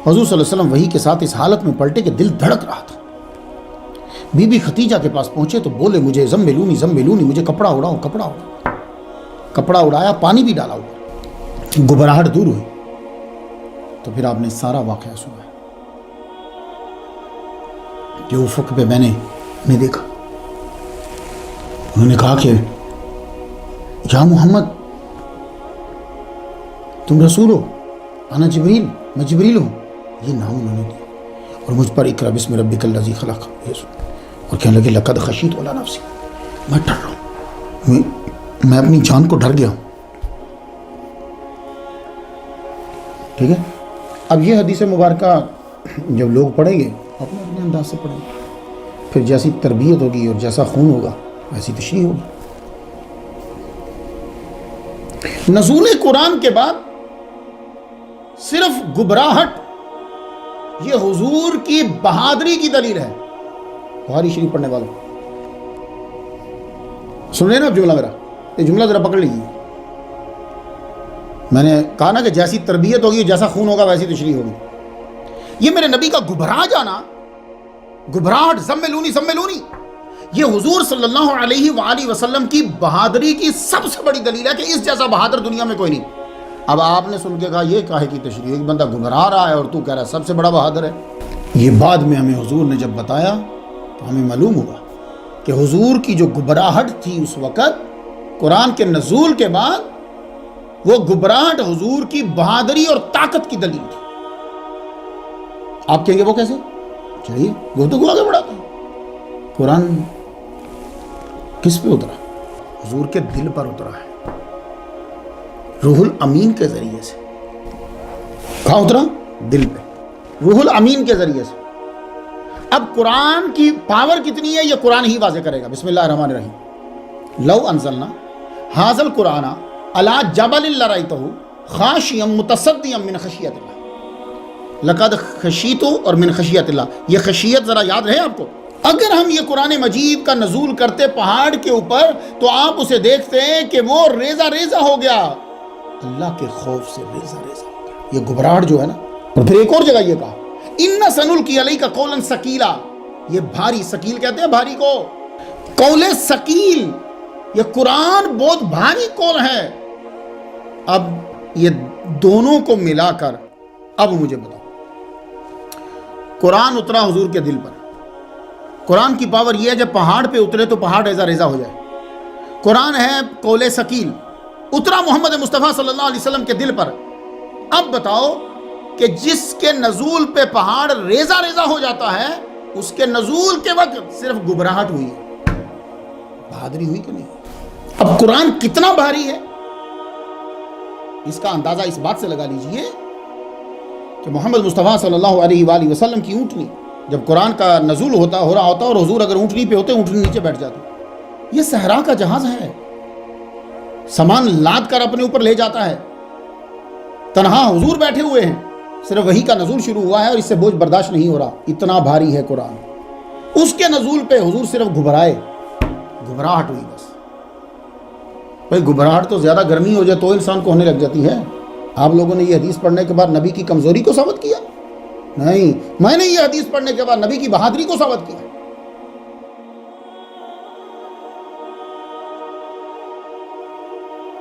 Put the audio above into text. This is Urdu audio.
حضور صلی اللہ علیہ وسلم وحی کے ساتھ اس حالت میں پلٹے کہ دل دھڑک رہا تھا. بی بی ختیجہ کے پاس پہنچے تو بولے مجھے زملونی زملونی، مجھے کپڑا اڑاؤ کپڑا اڑاؤ. کپڑا اڑایا، پانی بھی ڈالا ہوا، گھبراہٹ دور ہوئی. تو پھر آپ نے سارا واقعہ سنا جو افق پہ میں نے دیکھا. انہوں نے کہا کہ یا محمد تم رسول ہو، انا جبریل، میں جبریل ہوں. یہ نام انہوں نے دیا اور مجھ پر اقرا بسم ربک الذی خلق، اور کہنے لگے لقد خشیت علی نفسی، میں ڈر رہا ہوں، میں اپنی جان کو ڈر گیا ہوں. ٹھیک ہے. اب یہ حدیث مبارکہ جب لوگ پڑھیں گے اپنے اپنے انداز سے پڑھیں گے، پھر جیسی تربیت ہوگی اور جیسا خون ہوگا ویسی تشریح ہوگی. نزول قرآن کے بعد صرف گھبراہٹ یہ حضور کی بہادری کی دلیل ہے. بخاری شریف پڑھنے والوں سن رہے نا اب جملہ میرا، یہ جملہ ذرا پکڑ لیجیے. میں نے کہا نا کہ جیسی تربیت ہوگی جیسا خون ہوگا ویسی تشریح ہوگی. یہ میرے نبی کا گھبرا جانا، گھبراہٹ، زملونی زملونی، یہ حضور صلی اللہ علیہ وآلہ وسلم کی بہادری کی سب سے بڑی دلیل ہے کہ اس جیسا بہادر دنیا میں کوئی نہیں. اب آپ نے سن کے کہا یہ کاہے کی تشریح، ایک بندہ گھبرا رہا ہے اور تو کہہ رہا ہے سب سے بڑا بہادر ہے. یہ بعد میں ہمیں حضور نے جب بتایا تو ہمیں معلوم ہوا کہ حضور کی جو گھبراہٹ تھی اس وقت قرآن کے نزول کے بعد، وہ گھبراہٹ حضور کی بہادری اور طاقت کی دلیل تھی. آپ کہیں گے وہ کیسے؟ چلیے گفتگو آگے بڑھاتے ہیں. قرآن کس پہ اترا؟ حضور کے دل پر اترا ہے، روح الامین کے ذریعے سے. کہاں اترا؟ دل پہ، روح الامین کے ذریعے سے. اب قرآن کی پاور کتنی ہے یہ قرآن ہی واضح کرے گا. بسم اللہ الرحمن الرحیم. لو انزلنا ھذا القرآن علی جبل لرأیتہ خاشعا متصدعا من خشیۃ اللہ. لقد خشیت اور من خشیت اللہ، یہ خشیت ذرا یاد رہے آپ کو. اگر ہم یہ قرآن مجید کا نزول کرتے پہاڑ کے اوپر تو آپ اسے دیکھتے ہیں کہ وہ ریزہ ریزہ ہو گیا، اللہ کے خوف سے ریزہ ریزہ ہو گیا. یہ گھبراہٹ جو ہے نا. اور پھر ایک اور جگہ یہ کہا ان سنلقی علیک قولا ثقیلا، یہ بھاری، ثقیل کہتے ہیں بھاری کو، قول ثقیل، یہ قرآن بہت بھاری قول ہے. اب یہ دونوں کو ملا کر اب مجھے بتاؤ، قرآن اترا حضور کے دل پر. قرآن کی پاور یہ ہے جب پہاڑ پہ اترے تو پہاڑ ریزہ ریزہ ہو جائے. قرآن ہے قول ثقیل، اترا محمد مصطفیٰ صلی اللہ علیہ وسلم کے دل پر. اب بتاؤ کہ جس کے نزول پہ پہاڑ ریزہ ریزہ ہو جاتا ہے اس کے نزول کے وقت صرف گھبراہٹ ہوئی ہے، بہادری ہوئی کہ نہیں؟ اب قرآن کتنا بھاری ہے اس کا اندازہ اس بات سے لگا لیجئے کہ محمد مصطفیٰ صلی اللہ علیہ وآلہ وسلم کی اونٹنی جب قرآن کا نزول ہو رہا ہوتا اور حضور اگر اونٹنی پہ ہوتے، اونٹنی نیچے بیٹھ جاتے. یہ صحرا کا جہاز ہے، سامان لاد کر اپنے اوپر لے جاتا ہے. تنہا حضور بیٹھے ہوئے ہیں، صرف وحی کا نزول شروع ہوا ہے اور اس سے بوجھ برداشت نہیں ہو رہا، اتنا بھاری ہے قرآن. اس کے نزول پہ حضور صرف گھبرائے، گھبراہٹ ہوئی بس. بھائی گھبراہٹ تو زیادہ گرمی ہو جائے تو انسان کو ہونے لگ جاتی ہے. آپ لوگوں نے یہ حدیث پڑھنے کے بعد نبی کی کمزوری کو ثابت کیا؟ نہیں، میں نے یہ حدیث پڑھنے کے بعد نبی کی بہادری کو ثابت کیا.